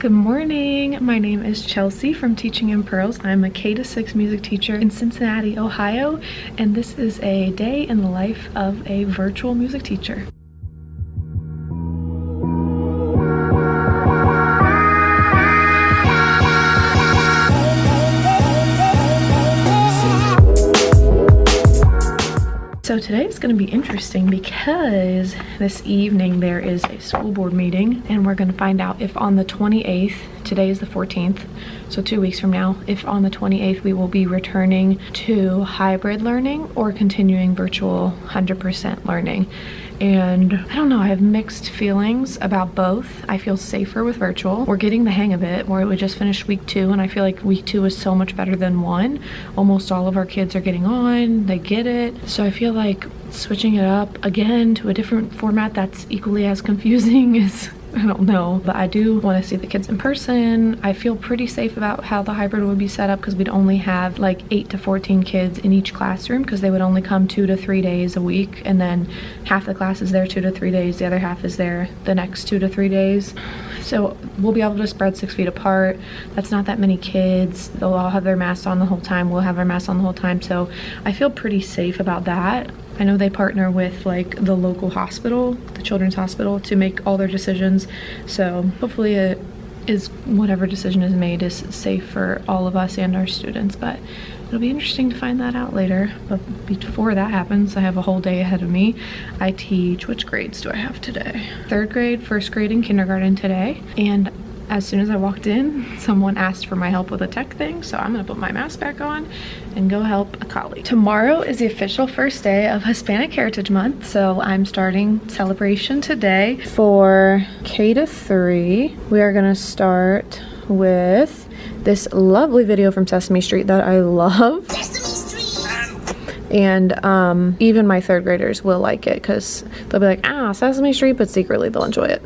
Good morning. My name is Chelsea from Teaching in Pearls. I'm a K-6 music teacher in Cincinnati, Ohio, and this is a day in the life of a virtual music teacher. So today is going to be interesting because this evening there is a school board meeting and we're going to find out if on the 28th, today is the 14th, so 2 weeks from now, if on the 28th we will be returning to hybrid learning or continuing virtual 100% learning. And I don't know, I have mixed feelings about both. I feel safer with virtual. We're getting the hang of it. We just finished week 2 and I feel like week 2 is so much better than 1. Almost all of our kids are getting on, they get it. So I feel like switching it up again to a different format that's equally as confusing is, I don't know, but I do want to see the kids in person. I feel pretty safe about how the hybrid would be set up because we'd only have like 8 to 14 kids in each classroom because they would only come 2 to 3 days a week, and then half the class is there 2 to 3 days, the other half is there the next 2 to 3 days. So we'll be able to spread 6 feet apart. That's not that many kids. They'll all have their masks on the whole time. We'll have our masks on the whole time. So I feel pretty safe about that. I know they partner with like the local hospital, the children's hospital, to make all their decisions. So hopefully it is, whatever decision is made is safe for all of us and our students, but it'll be interesting to find that out later. But before that happens, I have a whole day ahead of me. I teach, which grades do I have today? 3rd grade, 1st grade, and kindergarten today. And as soon as I walked in, someone asked for my help with a tech thing, so I'm gonna put my mask back on and go help a colleague. Tomorrow is the official first day of Hispanic Heritage Month, so I'm starting celebration today. For K-3, we are gonna start with this lovely video from Sesame Street that I love. And even my 3rd graders will like it because they'll be like, ah, Sesame Street, but secretly they'll enjoy it.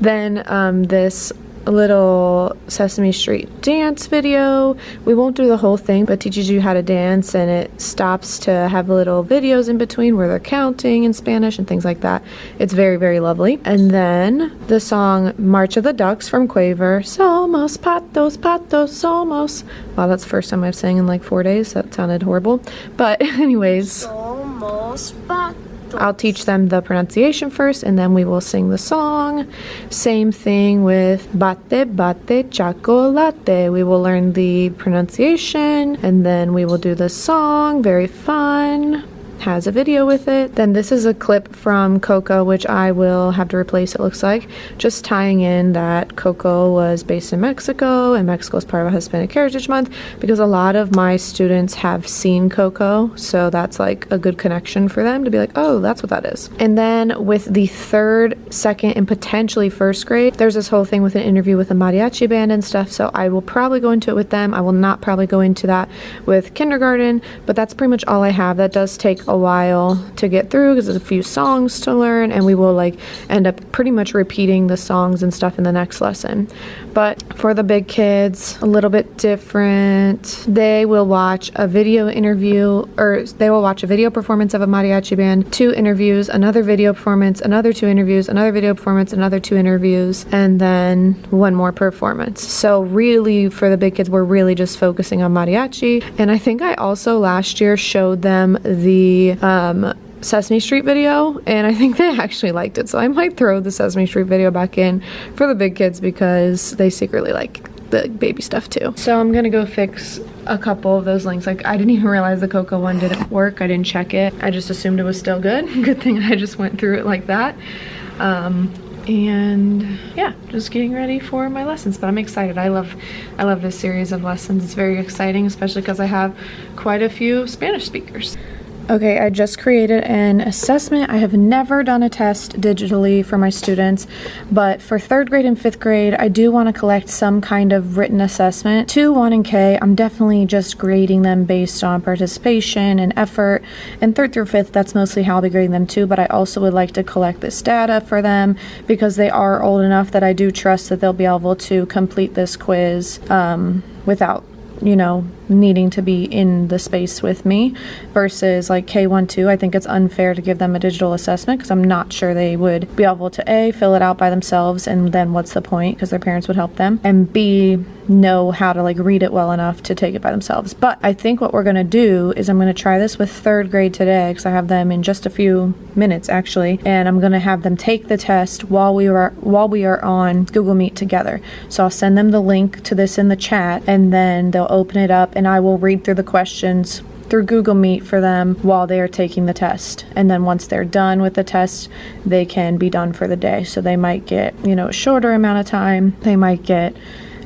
Then this little Sesame Street dance video. We won't do the whole thing, but teaches you how to dance, and it stops to have little videos in between where they're counting in Spanish and things like that. It's very, very lovely. And then the song March of the Ducks from Quaver. Somos patos, patos, somos. Wow, that's the first time I've sang in like 4 days. That sounded horrible. But anyways, somos patos. I'll teach them the pronunciation first and then we will sing the song. Same thing with bate, bate, chocolate. We will learn the pronunciation and then we will do the song. Very fun. Has a video with it. Then this is a clip from Coco, which I will have to replace, it looks like. Just tying in that Coco was based in Mexico and Mexico is part of a Hispanic Heritage Month because a lot of my students have seen Coco, so that's like a good connection for them to be like, oh, that's what that is. And then with the 3rd, 2nd, and potentially 1st grade, there's this whole thing with an interview with a mariachi band and stuff, so I will probably go into it with them. I will not probably go into that with kindergarten, but that's pretty much all I have. That does take a while to get through because there's a few songs to learn, and we will like end up pretty much repeating the songs and stuff in the next lesson. But for the big kids, a little bit different. They will watch a video interview, or they will watch a video performance of a mariachi band, 2 interviews, another video performance, another 2 interviews, another video performance, another 2 interviews, and then 1 more performance. So really for the big kids, we're really just focusing on mariachi. And I think I also last year showed them the Sesame Street video, and I think they actually liked it, so I might throw the Sesame Street video back in for the big kids because they secretly like the baby stuff too. So I'm gonna go fix a couple of those links. Like, I didn't even realize the Coco one didn't work. I didn't check it. I just assumed it was still good. Good thing I just went through it like that. And yeah, just getting ready for my lessons, but I'm excited. I love this series of lessons. It's very exciting, especially because I have quite a few Spanish speakers. Okay, I just created an assessment. I have never done a test digitally for my students, but for 3rd grade and 5th grade, I do want to collect some kind of written assessment. 2, 1, and K, I'm definitely just grading them based on participation and effort. And 3rd through 5th, that's mostly how I'll be grading them too, but I also would like to collect this data for them because they are old enough that I do trust that they'll be able to complete this quiz without, you know, needing to be in the space with me, versus like K1, 2. I think it's unfair to give them a digital assessment because I'm not sure they would be able to A, fill it out by themselves, and then what's the point, because their parents would help them, and B, know how to like read it well enough to take it by themselves. But I think what we're going to do is I'm going to try this with 3rd grade today, because I have them in just a few minutes actually, and I'm going to have them take the test while we are on Google Meet together. So I'll send them the link to this in the chat, and then they'll open it up and I will read through the questions through Google Meet for them while they are taking the test. And then once they're done with the test, they can be done for the day. So they might get, you know, a shorter amount of time. They might get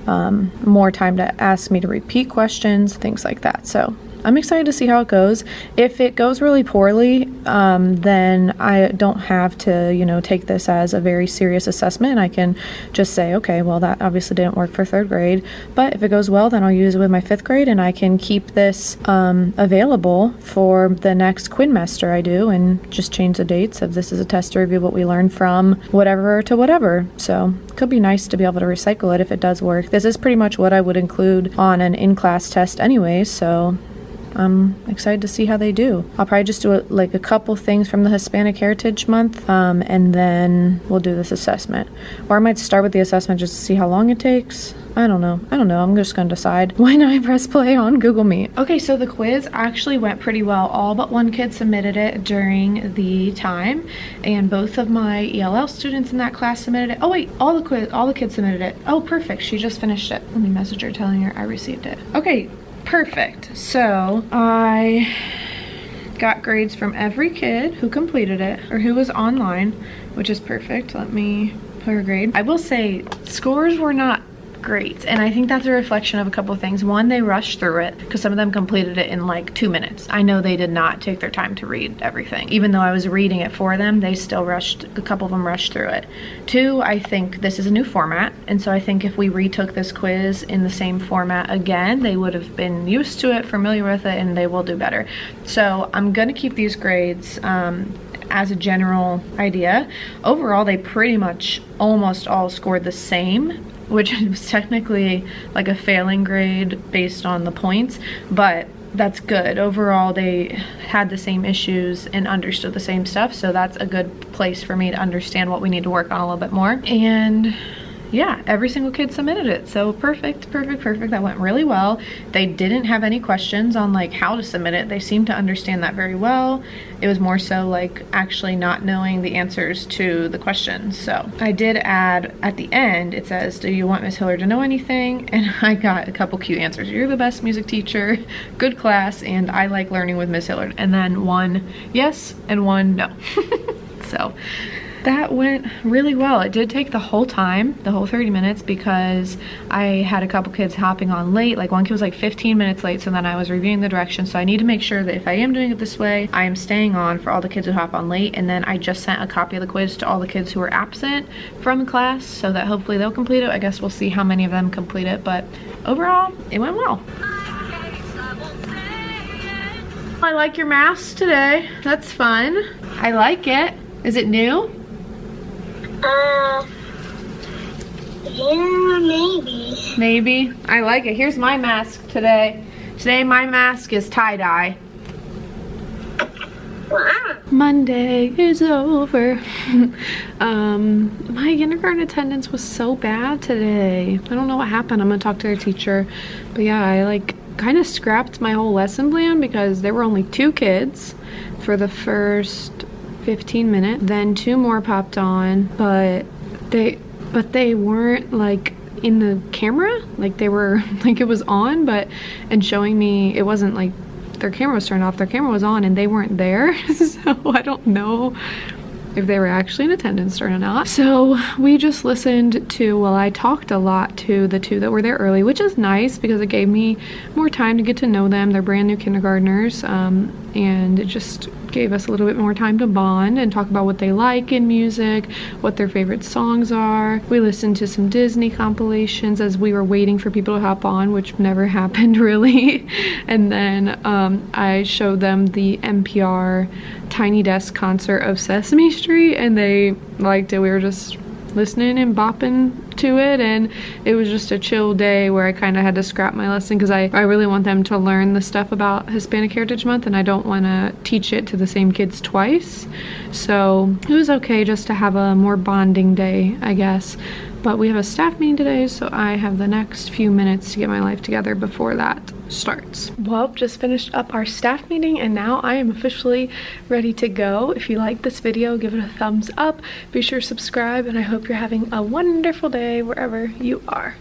more time to ask me to repeat questions, things like that. So I'm excited to see how it goes. If it goes really poorly, then I don't have to, you know, take this as a very serious assessment. I can just say, okay, well, that obviously didn't work for 3rd grade. But if it goes well, then I'll use it with my 5th grade, and I can keep this available for the next quinmester I do, and just change the dates of this is a test to review what we learned from whatever to whatever. So it could be nice to be able to recycle it if it does work. This is pretty much what I would include on an in-class test anyways, so I'm excited to see how they do. I'll probably just do a couple things from the Hispanic Heritage Month, and then we'll do this assessment. Or I might start with the assessment just to see how long it takes. I don't know. I'm just going to decide when I press play on Google Meet. Okay, so the quiz actually went pretty well. All but one kid submitted it during the time, and both of my ELL students in that class submitted it. Oh wait, all the kids submitted it. Oh, perfect. She just finished it. Let me message her telling her I received it. Okay. Perfect. So I got grades from every kid who completed it or who was online, which is perfect. Let me put her grade. I will say scores were not great, and I think that's a reflection of a couple of things. One, they rushed through it because some of them completed it in like 2 minutes. I know they did not take their time to read everything. Even though I was reading it for them, they still rushed, a couple of them rushed through it. Two, I think this is a new format, and so I think if we retook this quiz in the same format again, they would have been used to it, familiar with it, and they will do better. So I'm gonna keep these grades as a general idea. Overall, they pretty much almost all scored the same, which was technically like a failing grade based on the points, but that's good. Overall, they had the same issues and understood the same stuff, so that's a good place for me to understand what we need to work on a little bit more. And yeah, every single kid submitted it, so perfect. That went really well. They didn't have any questions on like how to submit it. They seemed to understand that very well. It was more so like actually not knowing the answers to the questions. So I did add at the end, it says, do you want Miss Hillard to know anything? And I got a couple cute answers. You're the best music teacher, good class, and I like learning with Miss Hillard. And then one yes and one no. So that went really well. It did take the whole time, the whole 30 minutes, because I had a couple kids hopping on late. Like one kid was like 15 minutes late, so then I was reviewing the directions. So I need to make sure that if I am doing it this way, I am staying on for all the kids who hop on late. And then I just sent a copy of the quiz to all the kids who were absent from class so that hopefully they'll complete it. I guess we'll see how many of them complete it, but overall, it went well. I like your mask today. That's fun. I like it. Is it new? Yeah, maybe. Maybe. I like it. Here's my mask today. Today my mask is tie-dye. Wow. Monday is over. My kindergarten attendance was so bad today. I don't know what happened. I'm gonna talk to their teacher. But yeah, I like kind of scrapped my whole lesson plan because there were only 2 kids for the first 15 minutes. Then 2 more popped on, but they weren't like in the camera. Like they were like it was on, but and showing me it wasn't like their camera was turned off. Their camera was on and they weren't there. So I don't know if they were actually in attendance or not. So we just listened to, well, I talked a lot to the 2 that were there early, which is nice because it gave me more time to get to know them. They're brand new kindergartners, and it just gave us a little bit more time to bond and talk about what they like in music, what their favorite songs are. We listened to some Disney compilations as we were waiting for people to hop on, which never happened really. And then I showed them the NPR Tiny Desk concert of Sesame Street, and they liked it. We were just listening and bopping to it, and it was just a chill day where I kind of had to scrap my lesson because I really want them to learn the stuff about Hispanic Heritage Month, and I don't want to teach it to the same kids twice. So it was okay just to have a more bonding day, I guess. But we have a staff meeting today, so I have the next few minutes to get my life together before that starts. Well, just finished up our staff meeting, and now I am officially ready to go. If you like this video, give it a thumbs up. Be sure to subscribe, and I hope you're having a wonderful day wherever you are.